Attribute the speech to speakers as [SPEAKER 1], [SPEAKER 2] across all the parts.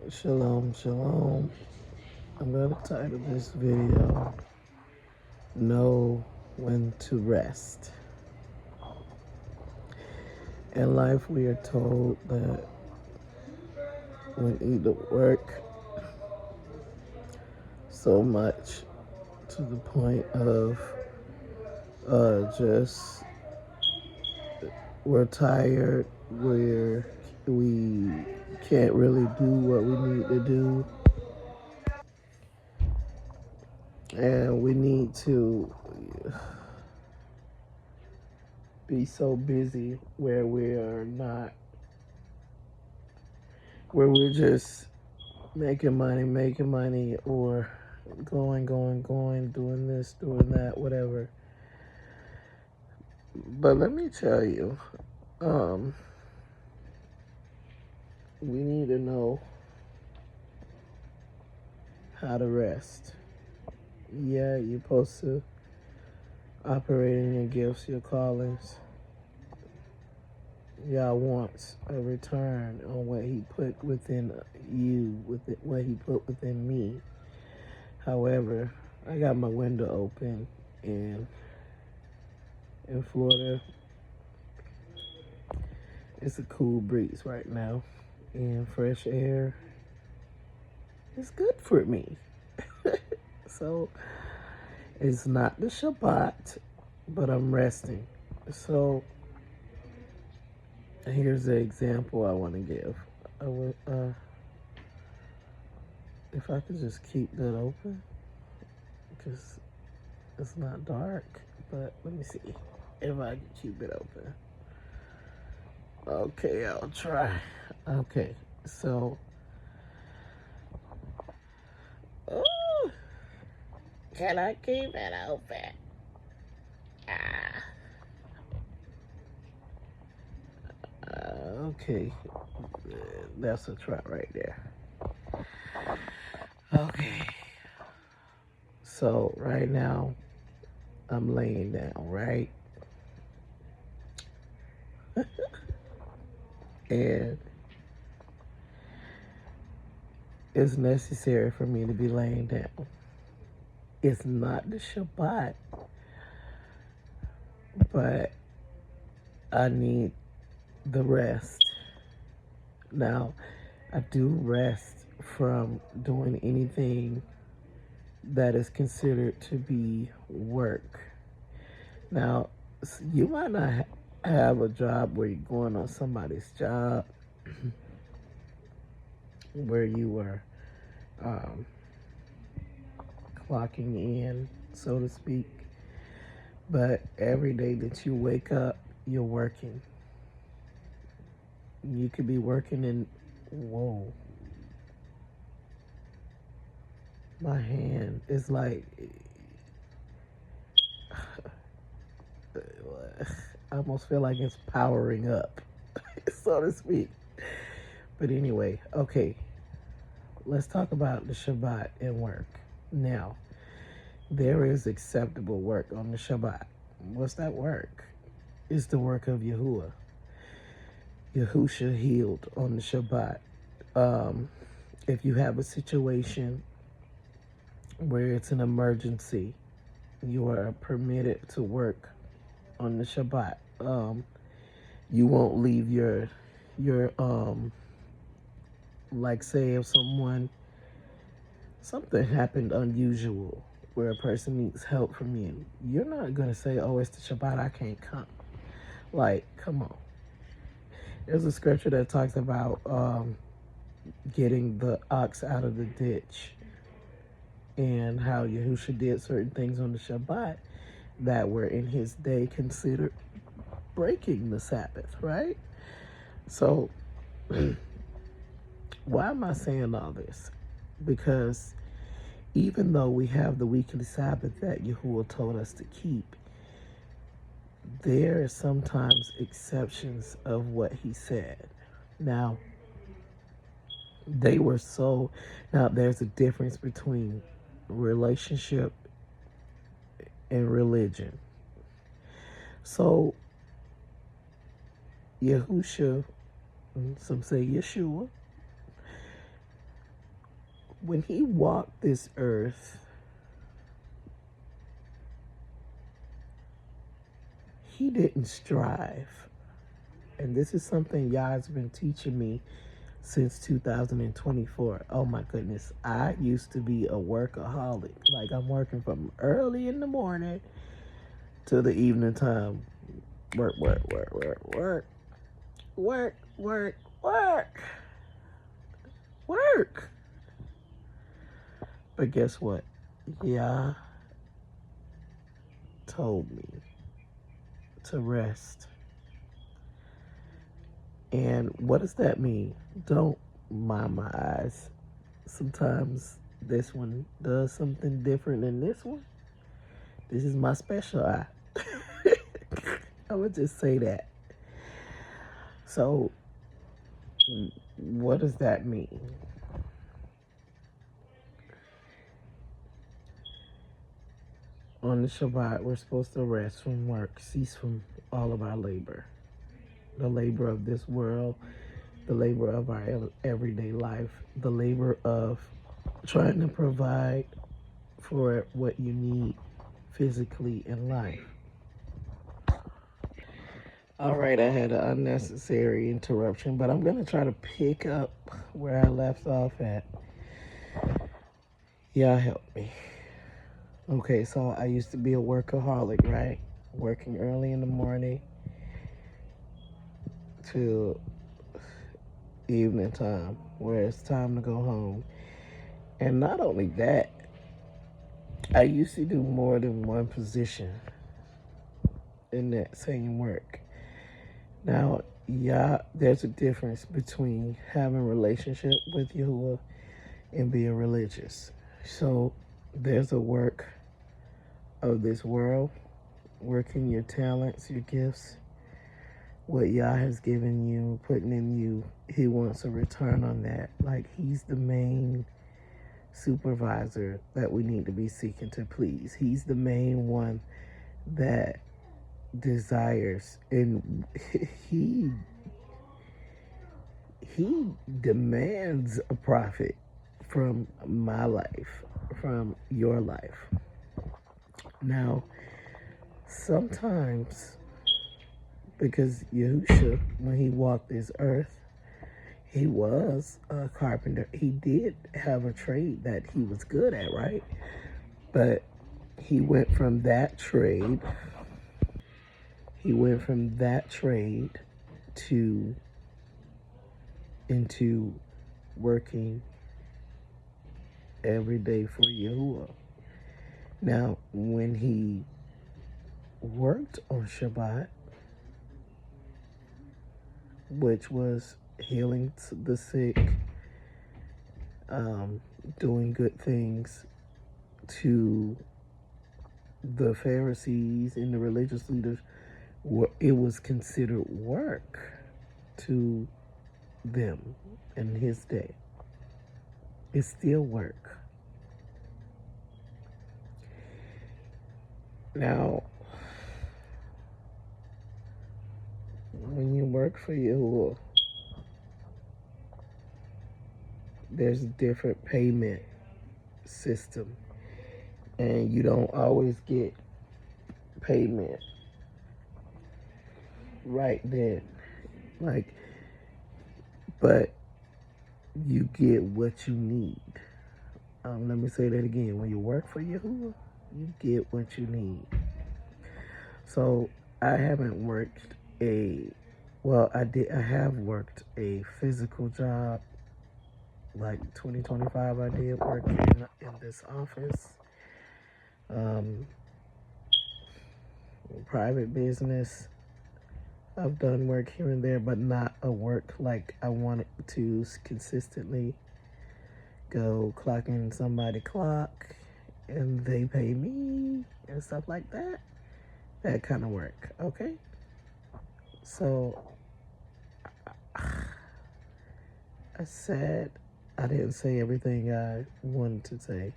[SPEAKER 1] Shalom, shalom. I'm going to title this video, Know When to Rest. In life, we are told that we need to work so much to the point of just we're tired, we can't really do what we need to do, and we need to be so busy where we're just making money, or going, doing this, doing that, whatever. But let me tell you, we need to know how to rest. Yeah, you're supposed to operate in your gifts, your callings. God wants a return on what He put within you, what He put within me. However, I got my window open, and in Florida, it's a cool breeze right now, and fresh air is good for me. So it's not the Shabbat, but I'm resting. So here's the example I want to give. I would, if I could just keep that open, because it's not dark. But let me see if I can keep it open. Okay, I'll try. Okay, so oh, can I keep it open? Ah. Okay, that's a try right there. Okay, so right now I'm laying down, right? And it's necessary for me to be laying down. It's not the Shabbat, but I need the rest. Now, I do rest from doing anything that is considered to be work. Now, you might not have a job where you're going on somebody's job, where you are um, clocking in, so to speak. But every day that you wake up, you're working. You could be working in, whoa, my hand is like, I almost feel like it's powering up, so to speak. But anyway, okay, let's talk about the Shabbat and work. Now, there is acceptable work on the Shabbat. What's that work? It's the work of Yahuwah. Yahusha healed on the Shabbat. If you have a situation where it's an emergency, you are permitted to work on the Shabbat. You won't leave your like, say if something happened unusual where a person needs help from you, you're not gonna say, oh, it's the Shabbat, I can't come. Like, come on. There's a scripture that talks about getting the ox out of the ditch, and how Yahusha did certain things on the Shabbat that were in his day considered breaking the Sabbath, right? So why am I saying all this? Because even though we have the weekly Sabbath that Yahuwah told us to keep, there are sometimes exceptions of what he said. Now, there's a difference between relationship and religion. So, Yahusha, some say Yeshua, When he walked this earth, he didn't strive. And this is something Yah's been teaching me since 2024. Oh my goodness. I used to be a workaholic. Like, I'm working from early in the morning to the evening time. Work, work, work, work, work. Work, work, work. Work. But guess what? Yah told me to rest. And what does that mean? Don't mind my eyes. Sometimes this one does something different than this one. This is my special eye. I would just say that. So, what does that mean? On the Shabbat, we're supposed to rest from work, cease from all of our labor. The labor of this world, the labor of our everyday life, the labor of trying to provide for what you need physically in life. All right, I had an unnecessary interruption, but I'm going to try to pick up where I left off at. Yeah, help me. Okay, so I used to be a workaholic, right? Working early in the morning till evening time, where it's time to go home. And not only that, I used to do more than one position in that same work. Now, yeah, there's a difference between having a relationship with Yahuwah and being religious. So there's a work of this world, working your talents, your gifts, what Yah has given you, putting in you. He wants a return on that. Like, he's the main supervisor that we need to be seeking to please. He's the main one that desires, and he demands a profit from my life, from your life. Now, sometimes, because Yahusha, when he walked this earth, he was a carpenter. He did have a trade that he was good at, right? But he went from that trade, to into working every day for Yahuwah. Now, when he worked on Shabbat, which was healing the sick, doing good things to the Pharisees and the religious leaders, it was considered work to them in his day. It's still work. Now, when you work for Yahuwah, there's a different payment system, and you don't always get payment right then. Like, but you get what you need. Let me say that again. When you work for Yahuwah, you get what you need. So I haven't worked I have worked a physical job. Like 2025, I did work in this office. Private business. I've done work here and there, but not a work like I wanted to consistently go clock in somebody clock and they pay me and stuff like that. That kind of work, okay? So I said I didn't say everything I wanted to say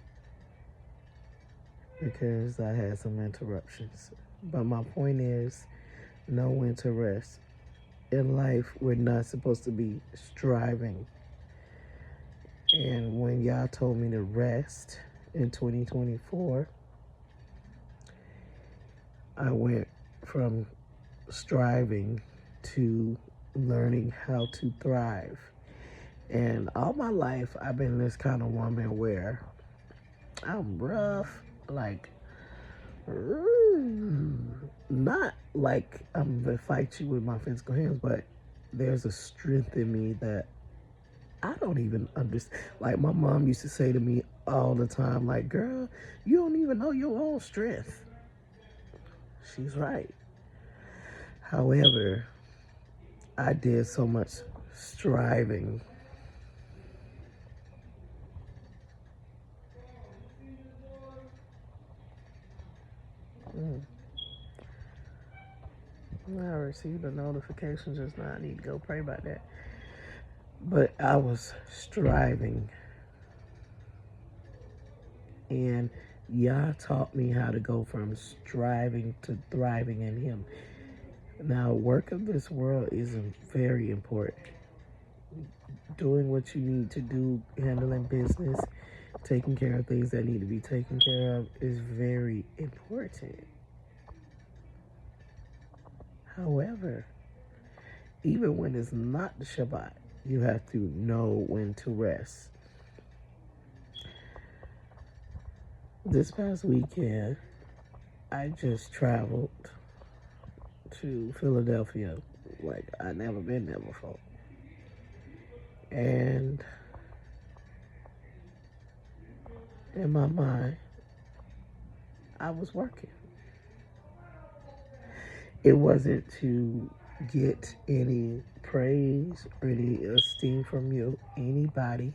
[SPEAKER 1] because I had some interruptions. But my point is, know when to rest. In life, we're not supposed to be striving And when y'all told me to rest in 2024, I went from striving to learning how to thrive. And all my life, I've been this kind of woman where I'm rough, like, not like I'm gonna fight you with my physical hands, but there's a strength in me that I don't even understand. Like, my mom used to say to me all the time, like, girl, you don't even know your own strength. She's right. However, I did so much striving. I received a notification just now. I need to go pray about that. But I was striving. And Yah taught me how to go from striving to thriving in Him. Now, work of this world is very important. Doing what you need to do, handling business, taking care of things that need to be taken care of is very important. However, even when it's not the Shabbat, you have to know when to rest. This past weekend, I just traveled to Philadelphia like I'd never been there before. And in my mind, I was working. It wasn't to get any praise or any esteem from anybody.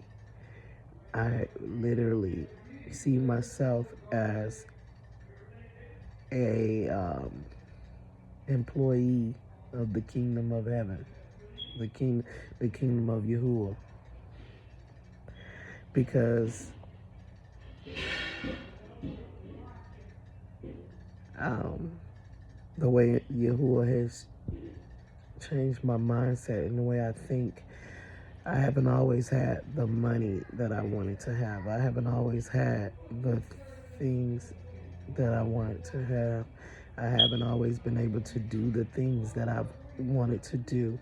[SPEAKER 1] I literally see myself as a employee of the kingdom of heaven, the kingdom of Yahuwah, because the way Yahuwah has changed my mindset and the way I think. I haven't always had the money that I wanted to have. I haven't always had the things that I wanted to have. I haven't always been able to do the things that I've wanted to do.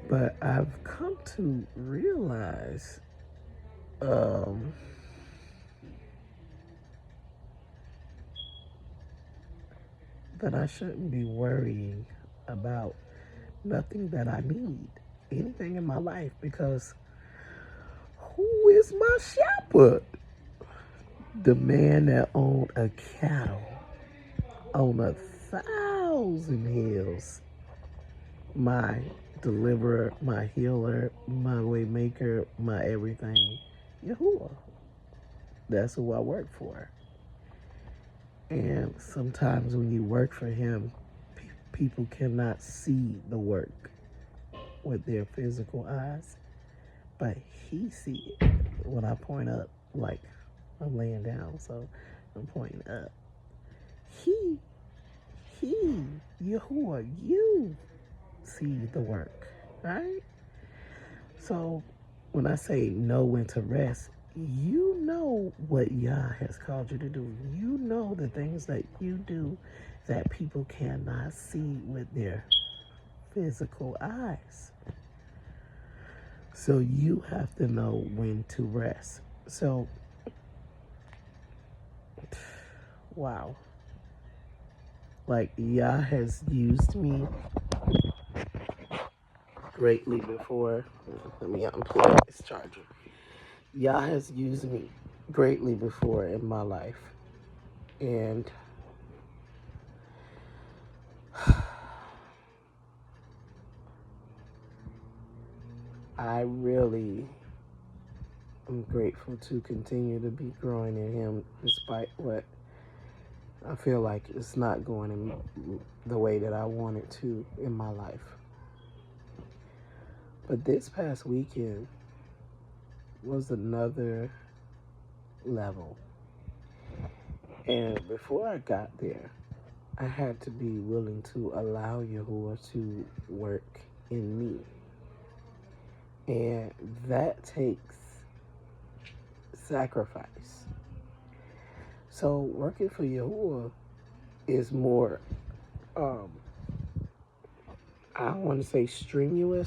[SPEAKER 1] But I've come to realize that I shouldn't be worrying about nothing that I need, anything in my life, because who is my shepherd? The man that owned a cattle on 1,000 hills. My deliverer, my healer, my way maker, my everything. Yahuwah. That's who I work for. And sometimes when you work for him, people cannot see the work with their physical eyes, but he see it when I point up, like I'm laying down, so I'm pointing up. He, Yahuwah, you see the work, right? So when I say know when to rest, you know what Yah has called you to do. You know the things that you do that people cannot see with their physical eyes. So you have to know when to rest. So, wow. Like, Yah has used me greatly before. Let me unplug this charger. Yah has used me greatly before in my life. And I really am grateful to continue to be growing in him despite what I feel like it's not going in the way that I want it to in my life. But this past weekend was another level. And before I got there, I had to be willing to allow Yahuwah to work in me. And that takes sacrifice. So working for Yahuwah is more, um, I don't want to say strenuous.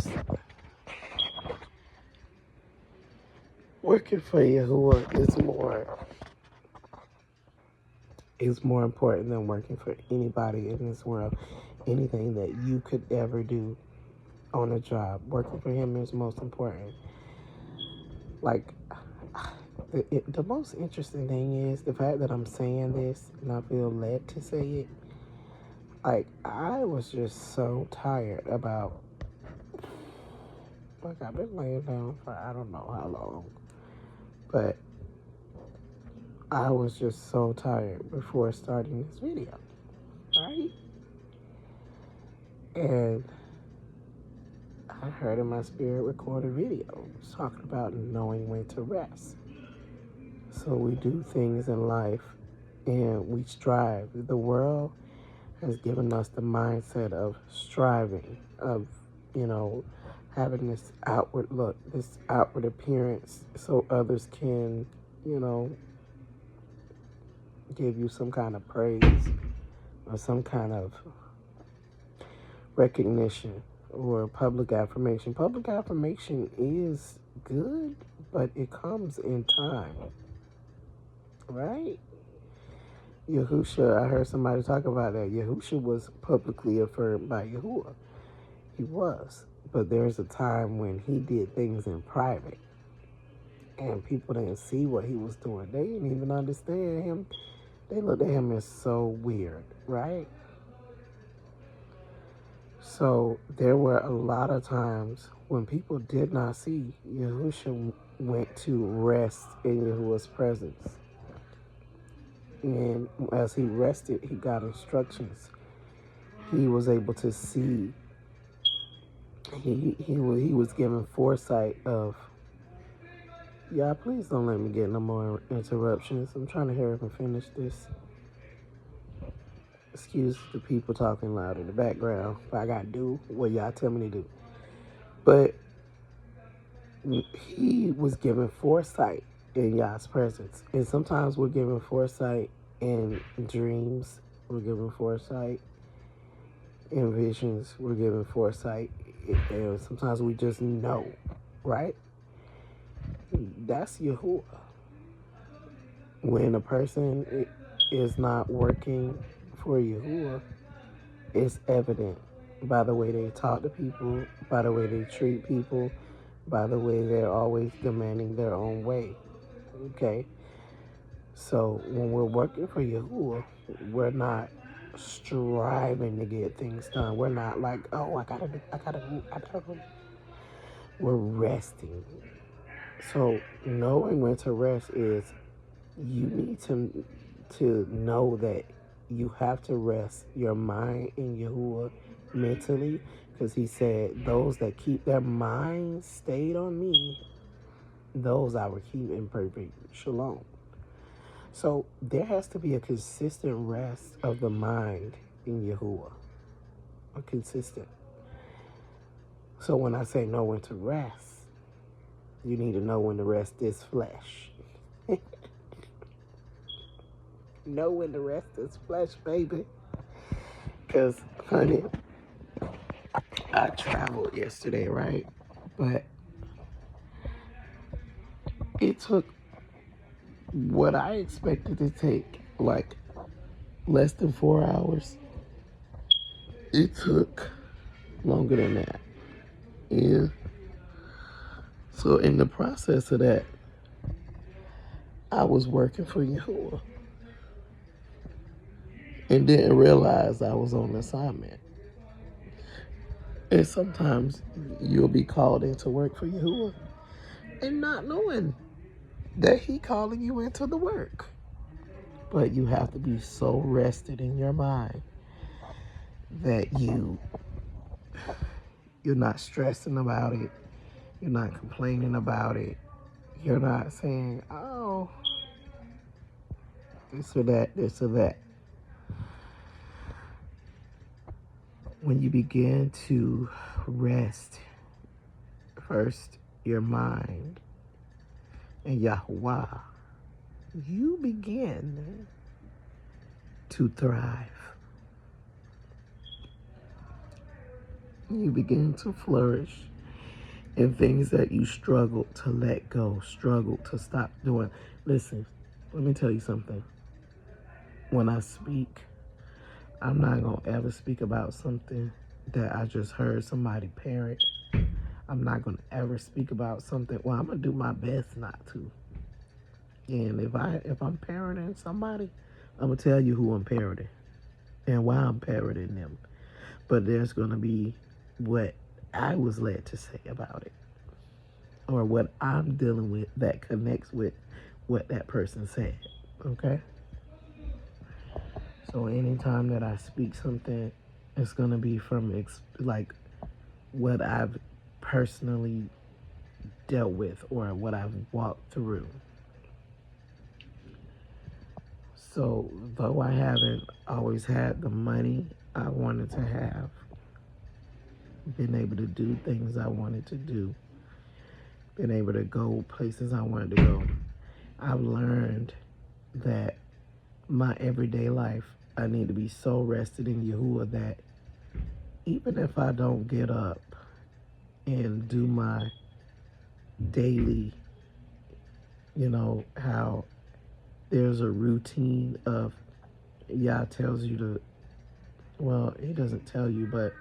[SPEAKER 1] Working for Yahuwah is more important than working for anybody in this world. Anything that you could ever do on a job, working for him is most important. Like, the most interesting thing is the fact that I'm saying this and I feel led to say it. Like, I was just so tired about, like, I've been laying down for I don't know how long, but I was just so tired before starting this video, right? And I heard in my spirit record a video talking about knowing when to rest. So we do things in life and we strive. The world has given us the mindset of striving, of, having this outward look, this outward appearance so others can, give you some kind of praise or some kind of recognition or public affirmation. Public affirmation is good, but it comes in time, right? Yahusha, I heard somebody talk about that. Yahusha was publicly affirmed by Yahuwah. He was. But there's a time when he did things in private. And people didn't see what he was doing. They didn't even understand him. They looked at him as so weird, right? So there were a lot of times when people did not see, Yahusha went to rest in Yahuwah's presence. And as he rested, he got instructions. He was able to see. He was given foresight of. Yeah, please don't let me get no more interruptions. I'm trying to hurry up and finish this. Excuse the people talking loud in the background. But I gotta do what y'all tell me to do. But he was given foresight in Yah's presence. And sometimes we're given foresight in dreams. We're given foresight in visions. We're given foresight. And sometimes we just know, right? That's Yahuwah. When a person is not working for Yahuwah, it's evident by the way they talk to people, by the way they treat people, by the way they're always demanding their own way. Okay? So when we're working for Yahuwah, we're not striving to get things done. We're not like, oh, I gotta go. We're resting. So knowing when to rest is you need to know that you have to rest your mind in Yahuwah mentally, because he said those that keep their minds stayed on me, those I will keep in perfect shalom. So there has to be a consistent rest of the mind in Yahuwah. A consistent. So when I say know when to rest, you need to know when to rest this flesh. Know when to rest this flesh, baby. Because, honey, I traveled yesterday, right? But it took what I expected to take, like, less than 4 hours. It took longer than that. And so in the process of that, I was working for Yahuwah and didn't realize I was on assignment. And sometimes you'll be called into work for Yahuwah and not knowing that he calling you into the work. But you have to be so rested in your mind that you're not stressing about it. You're not complaining about it. You're not saying, oh, this or that, this or that. When you begin to rest, first your mind, and Yahweh, you begin to thrive. You begin to flourish in things that you struggle to let go, struggle to stop doing. Listen, let me tell you something. When I speak, I'm not going to ever speak about something that I just heard somebody parent. I'm not going to ever speak about something. Well, I'm going to do my best not to. And if I'm parenting somebody, I'm going to tell you who I'm parenting and why I'm parenting them. But there's going to be what I was led to say about it, or what I'm dealing with that connects with what that person said. Okay? So anytime that I speak something, it's going to be from like what I've personally dealt with or what I've walked through. So though I haven't always had the money I wanted to have, been able to do things I wanted to do, been able to go places I wanted to go, I've learned that my everyday life, I need to be so rested in Yahuwah that even if I don't get up and do my daily, how there's a routine of, Yah tells you to, well, he doesn't tell you, but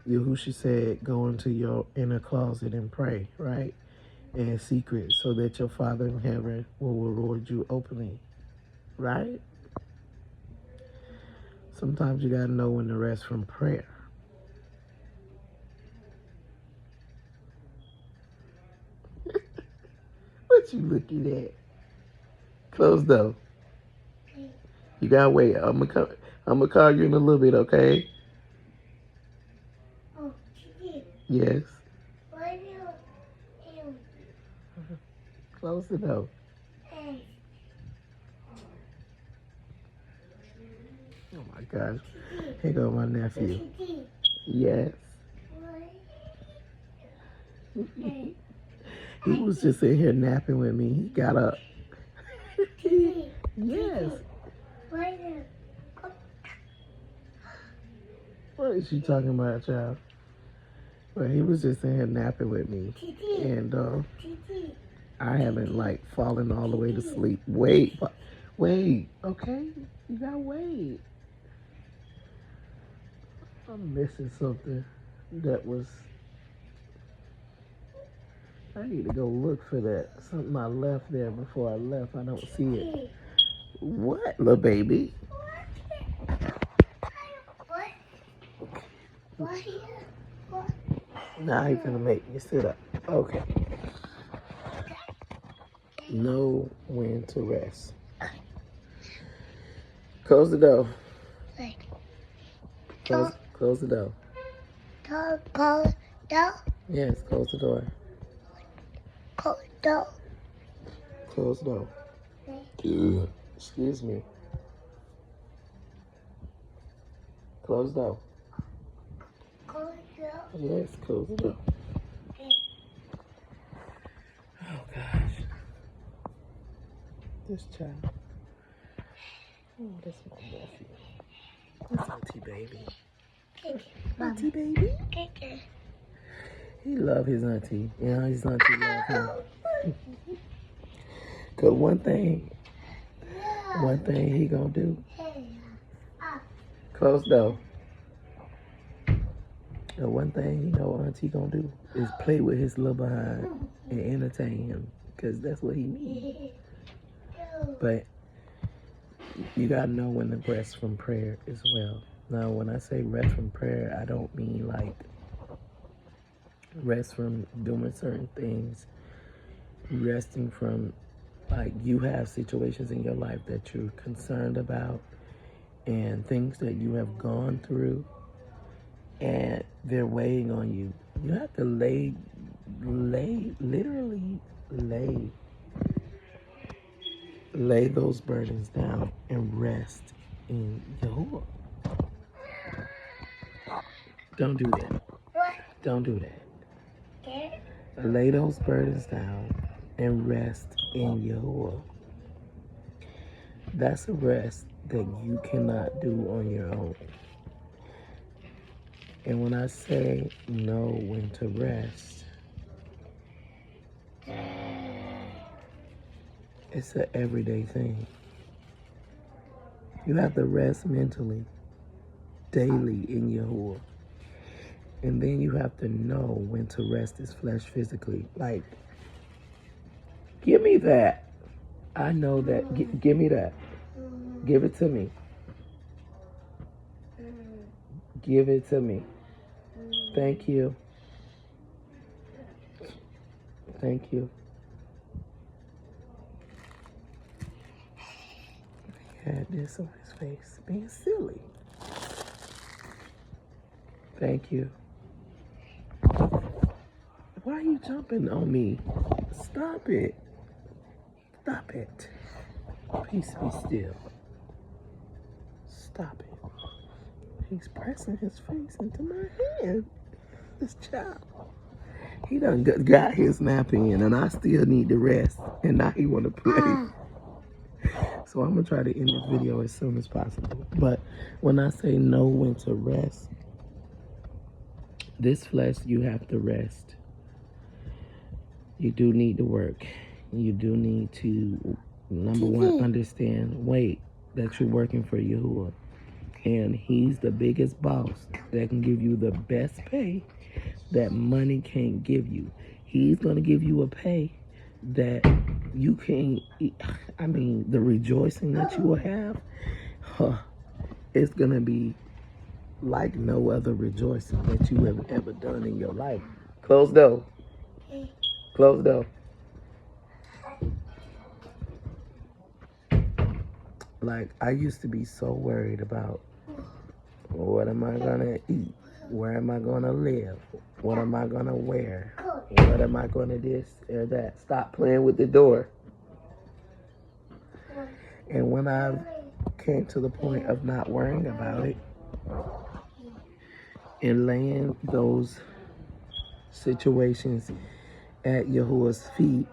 [SPEAKER 1] Yahushua said, go into your inner closet and pray, right? In secret, so that your Father in heaven will reward you openly, right? Sometimes you gotta know when to rest from prayer. What you looking at? Close though. You gotta wait. I'm gonna call you in a little bit, okay?
[SPEAKER 2] Oh,
[SPEAKER 1] yes.
[SPEAKER 2] Why do you?
[SPEAKER 1] Close the door. Oh my gosh. Here go my nephew. Yes. He was just in here napping with me. He got up. Yes. What is she talking about, child? Well, he was just in here napping with me. And I haven't like fallen all the way to sleep. Wait. Okay? You gotta wait. I'm missing something that was. I need to go look for that. Something I left there before I left. I don't see it. What, little baby?
[SPEAKER 2] What?
[SPEAKER 1] Now you're gonna make me sit up. Okay. Know when to rest. Close the door. Close the door.
[SPEAKER 2] Close
[SPEAKER 1] Yes, close the door.
[SPEAKER 2] door.
[SPEAKER 1] Close the door. Excuse me. Close the door. Yes, close the door. Oh gosh. This child. Oh, that's my nephew. That's Auntie Baby. Auntie Baby? He love his auntie. His auntie love him. Cause one thing he gonna do. Close the door. The one thing he know auntie gonna do is play with his little behind and entertain him. Cause that's what he needs. But you gotta know when to rest from prayer as well. Now, when I say rest from prayer, I don't mean like rest from doing certain things. Resting from, like, you have situations in your life that you're concerned about and things that you have gone through and they're weighing on you. You have to literally lay those burdens down and rest in Yahuwah. Don't do that.
[SPEAKER 2] What?
[SPEAKER 1] Don't do that.
[SPEAKER 2] Okay.
[SPEAKER 1] Lay those burdens down and rest in Yahuwah. That's a rest that you cannot do on your own. And when I say know when to rest, it's an everyday thing. You have to rest mentally, daily in Yahuwah. And then you have to know when to rest this flesh physically. Like, give me that. I know that. Give me that. Give it to me. Give it to me. Thank you. Thank you. He had this on his face, being silly. Thank you. Why are you jumping on me? Stop it. Stop it. Peace be still. Stop it. He's pressing his face into my hand. This child. He done got his nap in and I still need to rest. And now he want to play. So I'm going to try to end this video as soon as possible. But when I say know when to rest, this flesh, you have to rest. You do need to work. You do need to, number one, understand, that you're working for Yahuwah. And he's the biggest boss that can give you the best pay that money can't give you. He's going to give you a pay that you can't, the rejoicing that you will have, it's going to be like no other rejoicing that you have ever done in your life. Close door. Close door. Like, I used to be so worried about what am I going to eat? Where am I going to live? What am I going to wear? What am I going to this or that? Stop playing with the door. And when I came to the point of not worrying about it and laying those situations at Yahuwah's feet,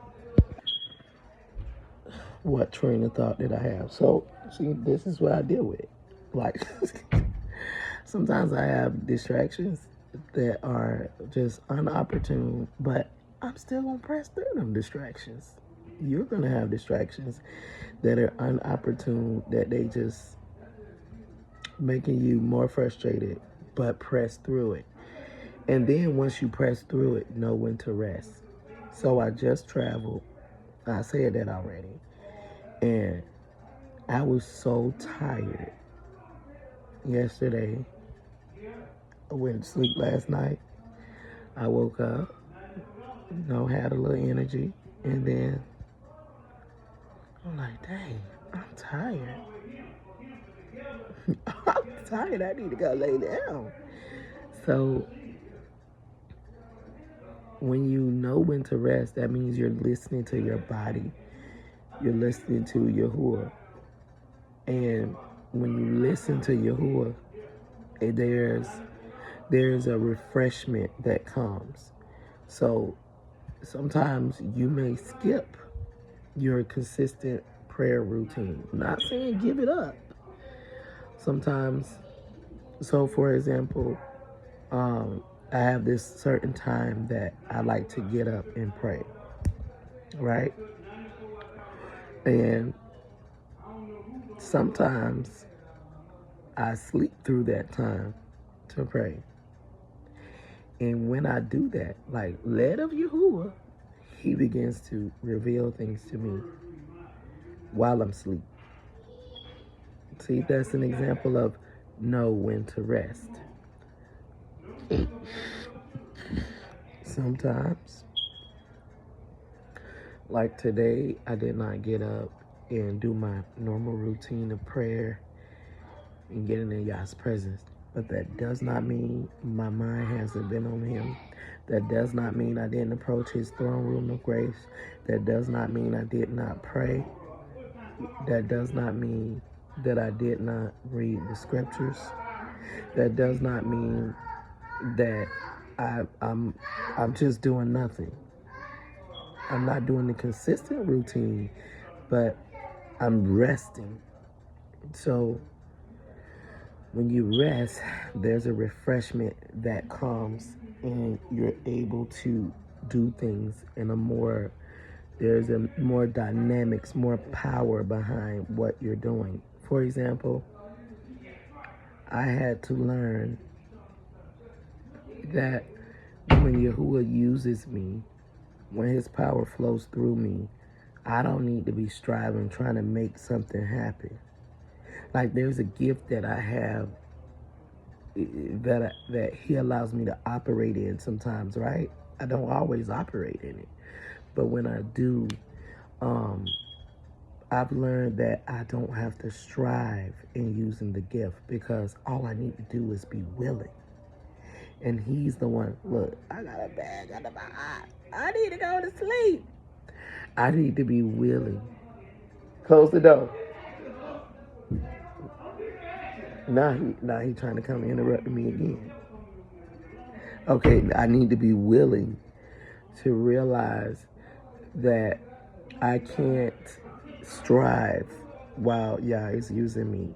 [SPEAKER 1] what train of thought did I have? So, see, this is what I deal with. Like, sometimes I have distractions that are just unopportune, but I'm still going to press through them distractions. You're going to have distractions that are unopportune, that they just making you more frustrated, but press through it. And then once you press through it, know when to rest. So I just traveled. I said that already. And I was so tired yesterday. I went to sleep last night. I woke up, had a little energy. And then I'm like, dang, I'm tired. I'm tired. I need to go lay down. So when you know when to rest, that means you're listening to your body. You're listening to Yahuwah. And when you listen to Yahuwah, there's a refreshment that comes. So sometimes you may skip your consistent prayer routine. I'm not saying give it up. Sometimes, so for example, I have this certain time that I like to get up and pray, right? And sometimes I sleep through that time to pray. And when I do that, like led of Yahuwah, he begins to reveal things to me while I'm asleep. See, that's an example of know when to rest. Sometimes, like today, I did not get up and do my normal routine of prayer and getting in Yah's presence. But that does not mean my mind hasn't been on him. That does not mean I didn't approach his throne room of grace. That does not mean I did not pray. That does not mean that I did not read the scriptures. That does not mean that I'm just doing nothing. I'm not doing the consistent routine, but I'm resting. So when you rest, there's a refreshment that comes and you're able to do things in a more, there's a more dynamics, more power behind what you're doing. For example, I had to learn that when Yahuwah uses me, when his power flows through me, I don't need to be striving, trying to make something happen. Like there's a gift that I have that he allows me to operate in sometimes, right? I don't always operate in it. But when I do, um, I've learned that I don't have to strive in using the gift because all I need to do is be willing. And he's the one, look, I got a bag under my eye. I need to go to sleep. I need to be willing. Close the door. Now he trying to come interrupt me again. Okay, I need to be willing to realize that I can't strive while Yah is using me.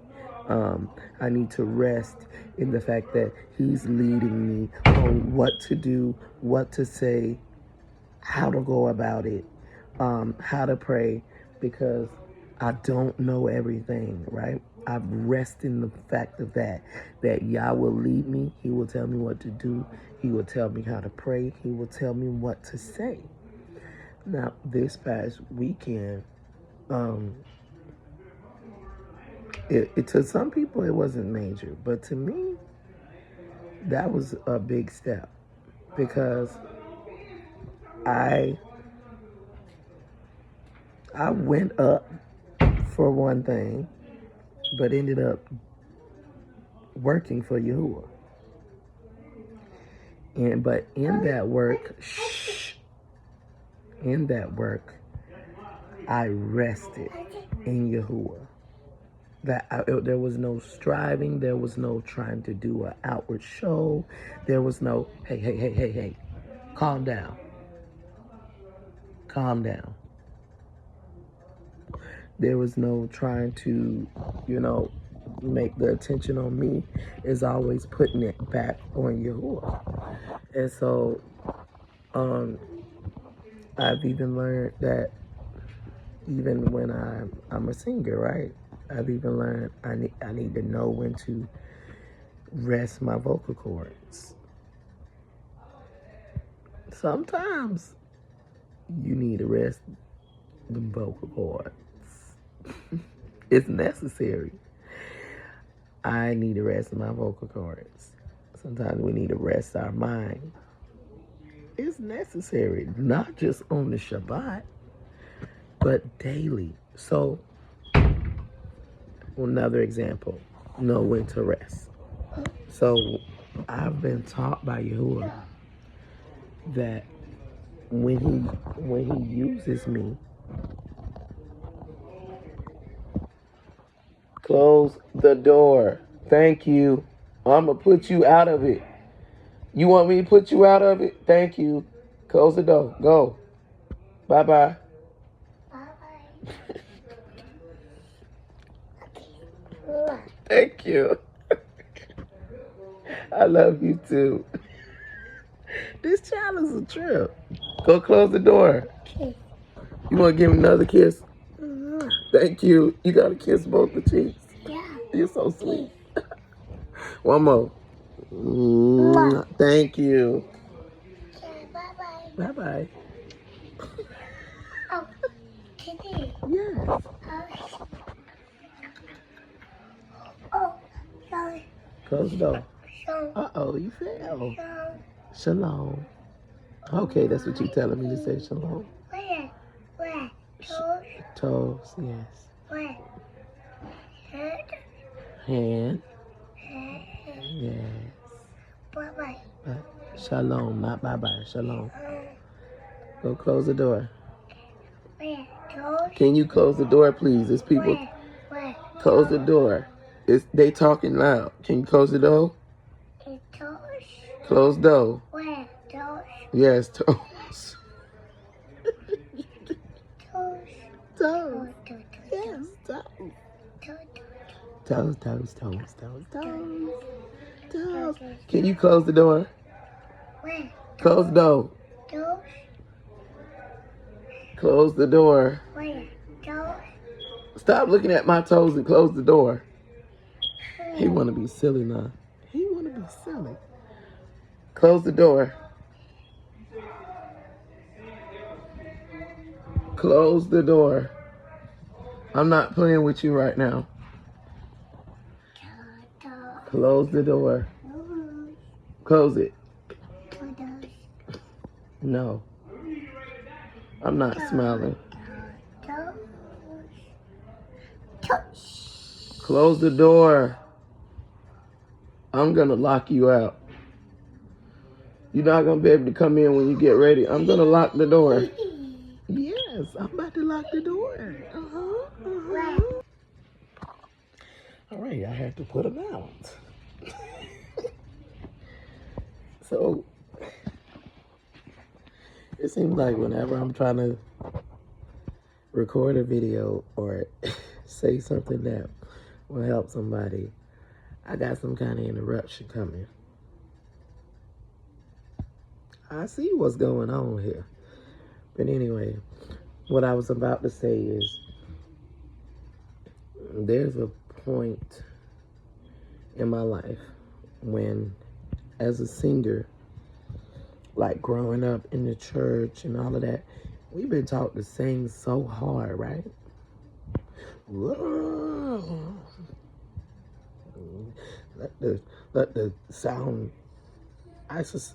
[SPEAKER 1] I need to rest in the fact that he's leading me on what to do, what to say, how to go about it, how to pray, because I don't know everything, right? I rest in the fact of that Yah will lead me. He will tell me what to do. He will tell me how to pray. He will tell me what to say. Now, this past weekend, to some people it wasn't major, but to me, that was a big step because I went up for one thing, but ended up working for Yahuwah. But in that work, I rested in Yahuwah. There was no striving. There was no trying to do an outward show. There was no, hey, calm down. Calm down. There was no trying to, make the attention on me. Is always putting it back on Yahuwah. And so, I've even learned that even when I'm a singer, right? I've even learned I need to know when to rest my vocal cords. Sometimes you need to rest the vocal cords. It's necessary. I need to rest my vocal cords. Sometimes we need to rest our mind. It's necessary, not just on the Shabbat, but daily. So, another example, know when to rest. So, I've been taught by Yahuwah that when he uses me, close the door. Thank you. I'm gonna put you out of it. You want me to put you out of it? Thank you. Close the door. Go. Bye-bye.
[SPEAKER 2] Bye-bye.
[SPEAKER 1] Thank you. I love you too. This child is a trip. Go close the door.
[SPEAKER 2] Kiss.
[SPEAKER 1] You want to give me another kiss? Thank you. You got to kiss both the cheeks.
[SPEAKER 2] Yeah.
[SPEAKER 1] You're so sweet. One more. Thank you.
[SPEAKER 2] Okay, bye-bye.
[SPEAKER 1] Bye-bye.
[SPEAKER 2] Oh, kitty.
[SPEAKER 1] Yes.
[SPEAKER 2] Oh, sorry.
[SPEAKER 1] Close the door.
[SPEAKER 2] Shalom.
[SPEAKER 1] Uh-oh, you fell.
[SPEAKER 2] Shalom.
[SPEAKER 1] Shalom. Okay, that's what you're telling me to say, shalom.
[SPEAKER 2] Where? Toes?
[SPEAKER 1] Toes, yes.
[SPEAKER 2] Where? Head?
[SPEAKER 1] Hand,
[SPEAKER 2] Head.
[SPEAKER 1] yes.
[SPEAKER 2] Bye-bye.
[SPEAKER 1] Shalom, not bye-bye. Shalom. Go close the door.
[SPEAKER 2] Where? Toes?
[SPEAKER 1] Can you close the door, please? There's people.
[SPEAKER 2] Where?
[SPEAKER 1] Close the door. They talking loud. Can you close the door?
[SPEAKER 2] Toes?
[SPEAKER 1] Close the door.
[SPEAKER 2] Where? Toes?
[SPEAKER 1] Yes, toes. Toes.
[SPEAKER 2] Toes.
[SPEAKER 1] Yes, toes.
[SPEAKER 2] Toes.
[SPEAKER 1] Toes, toes, toes, toes, toes. Toes.
[SPEAKER 2] Toes.
[SPEAKER 1] Can you close the door?
[SPEAKER 2] Where?
[SPEAKER 1] Close the door.
[SPEAKER 2] Toes.
[SPEAKER 1] Close the door.
[SPEAKER 2] Where? Toes.
[SPEAKER 1] Stop looking at my toes and close the door. He wanna be silly now. He wanna be silly. Close the door. Close the door. I'm not playing with you right now.
[SPEAKER 2] Toes.
[SPEAKER 1] Close the door.
[SPEAKER 2] Toes.
[SPEAKER 1] Close it.
[SPEAKER 2] Toes.
[SPEAKER 1] No. I'm not smiling.
[SPEAKER 2] Toes. Toes.
[SPEAKER 1] Close the door. I'm gonna lock you out. You're not gonna be able to come in when you get ready. I'm gonna lock the door. Yes, I'm about to lock the door. All right, I have to put them out. So it seems like whenever I'm trying to record a video or say something that will help somebody, I got some kind of interruption coming. I see what's going on here. But anyway, what I was about to say is there's a point in my life when, as a singer, like growing up in the church and all of that, we've been taught to sing so hard, right? Let the sound,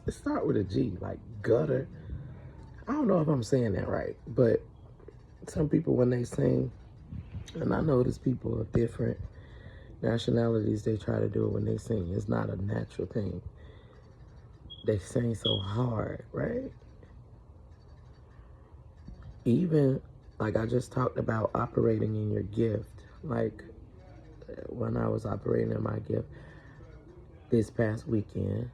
[SPEAKER 1] start with a G, like gutter. I don't know if I'm saying that right, but some people when they sing, and I notice people of different nationalities, they try to do it when they sing. It's not a natural thing. They sing so hard, right? Even like I just talked about operating in your gift. Like when I was operating in my gift this past weekend,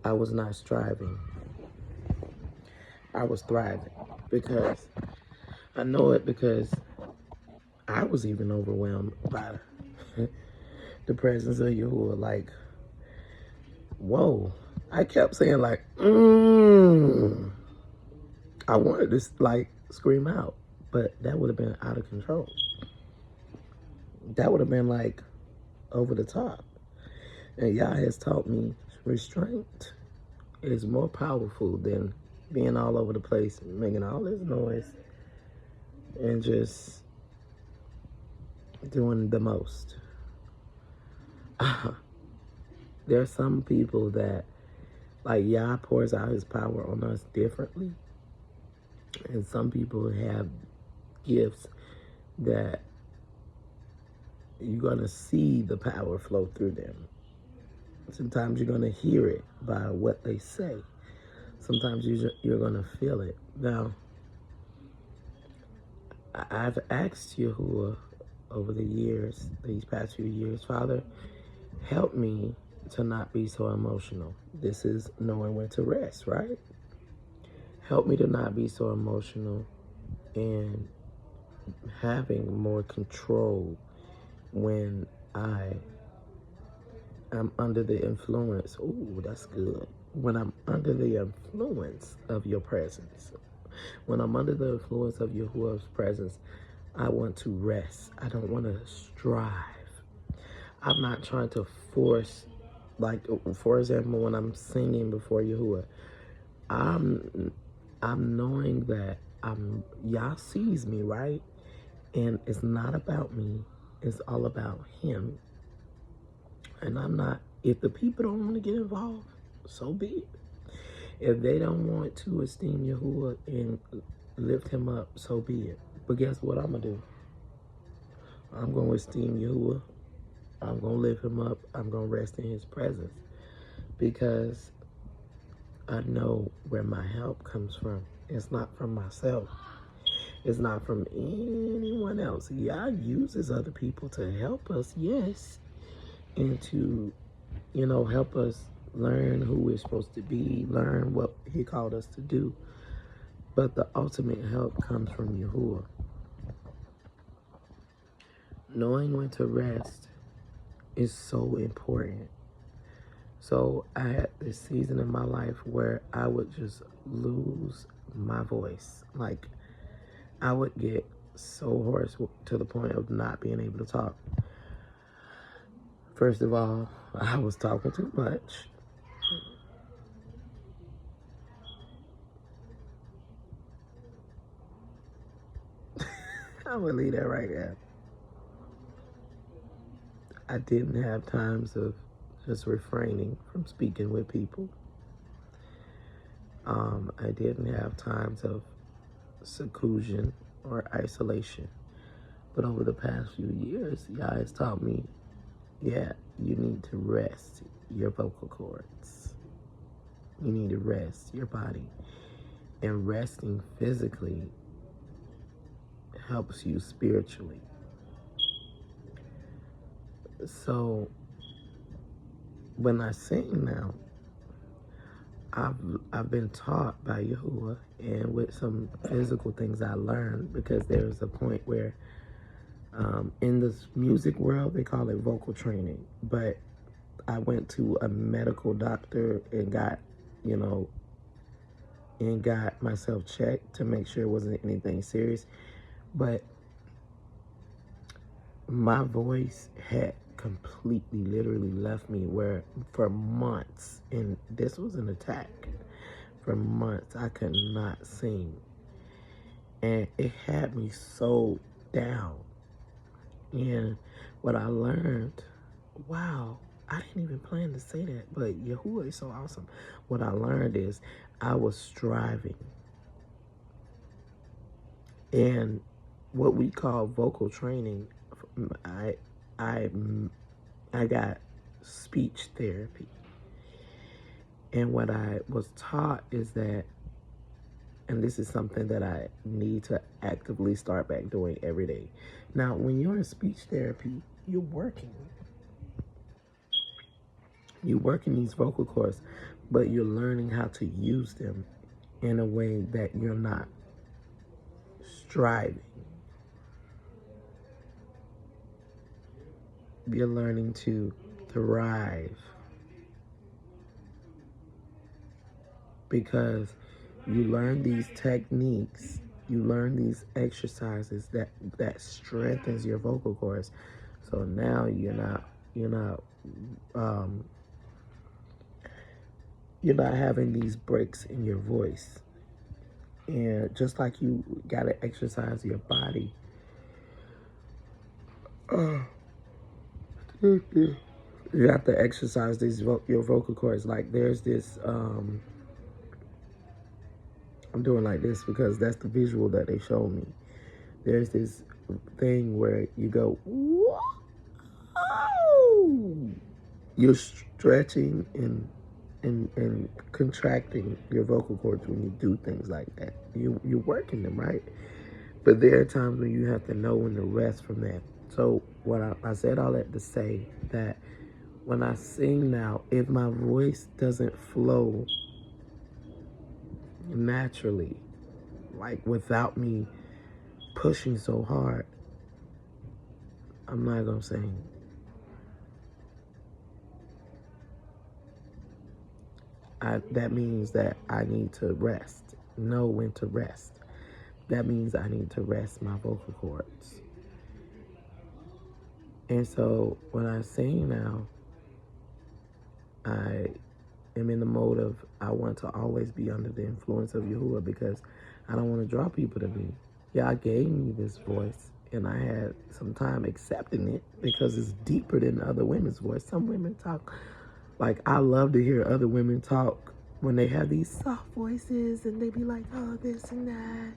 [SPEAKER 1] I was not striving. I was thriving because I know it, because I was even overwhelmed by the presence of Yahuwah. Like, whoa. I kept saying like, I wanted to like scream out, but that would have been out of control. That would have been like over the top. And Yah has taught me restraint is more powerful than being all over the place, making all this noise, and just doing the most. There are some people that, like, Yah pours out his power on us differently. And some people have gifts that you're going to see the power flow through them. Sometimes you're going to hear it by what they say. Sometimes you're going to feel it. Now, I've asked Yahuwah over the years, these past few years, Father, help me to not be so emotional. This is knowing when to rest, right? Help me to not be so emotional and having more control when I am under the influence. Ooh, that's good. When I'm under the influence of your presence. When I'm under the influence of Yahuwah's presence, I want to rest. I don't want to strive. I'm not trying to force, like, for example, when I'm singing before Yahuwah, I'm knowing that Yah sees me, right? And it's not about me. It's all about him. And I'm not, if the people don't want to get involved, so be it. If they don't want to esteem Yahuwah and lift him up, so be it. But guess what I'm going to do? I'm going to esteem Yahuwah. I'm going to lift him up. I'm going to rest in his presence. Because I know where my help comes from. It's not from myself. It's not from anyone else. Yah uses other people to help us, yes. And to, help us learn who we're supposed to be, learn what he called us to do. But the ultimate help comes from Yahuwah. Knowing when to rest is so important. So I had this season in my life where I would just lose my voice. Like, I would get so hoarse to the point of not being able to talk. First of all, I was talking too much. I'm gonna leave that right there. I didn't have times of just refraining from speaking with people. I didn't have times of seclusion or isolation. But over the past few years, Yah has taught me, yeah, you need to rest your vocal cords. You need to rest your body. And resting physically helps you spiritually. So when I sing now, I've been taught by Yahuwah, and with some physical things I learned, because there's a point where in this music world they call it vocal training, but I went to a medical doctor and got myself checked to make sure it wasn't anything serious. But my voice had completely, literally left me, where for months, and this was an attack, for months I could not sing. And it had me so down. And what I learned, wow, I didn't even plan to say that, but Yahuwah is so awesome. What I learned is I was striving. And what we call vocal training, I got speech therapy. And what I was taught is that, and this is something that I need to actively start back doing every day. Now, when you're in speech therapy, you're working these vocal cords, but you're learning how to use them in a way that you're not striving. You're learning to thrive, because you learn these techniques, you learn these exercises that strengthens your vocal cords. So now you're not having these breaks in your voice. And just like you gotta exercise your body, you have to exercise your vocal cords. Like, there's this I'm doing like this because that's the visual that they showed me. There's this thing where you go, whoa! You're stretching and contracting your vocal cords when you do things like that. You're working them, right? But there are times when you have to know when to rest from that. So what I said all that to say that when I sing now, if my voice doesn't flow naturally, like without me pushing so hard, I'm not gonna sing. That means that I need to rest, know when to rest. That means I need to rest my vocal cords. And so when I sing now, I am in the mode of, I want to always be under the influence of Yahuwah, because I don't want to draw people to me. Y'all gave me this voice, and I had some time accepting it because it's deeper than other women's voice. Some women talk, like, I love to hear other women talk when they have these soft voices and they be like, oh, this and that.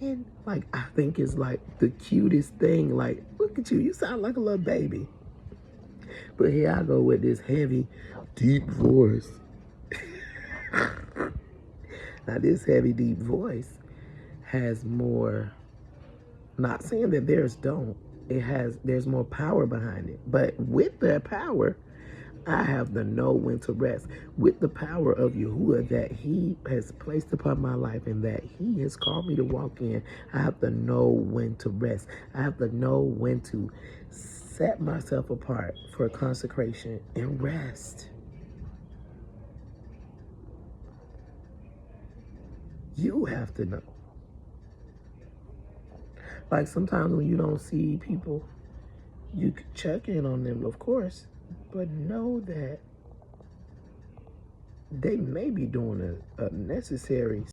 [SPEAKER 1] And like, I think it's like the cutest thing. Like, look at you, you sound like a little baby. But here I go with this heavy, deep voice. Now, this heavy, deep voice has more, not saying that theirs don't, there's more power behind it. But with that power, I have to know when to rest with the power of Yahuwah that He has placed upon my life and that He has called me to walk in. I have to know when to rest. I have to know when to set myself apart for consecration and rest. You have to know. Like sometimes when you don't see people, you can check in on them, of course, but know that they may be doing a necessary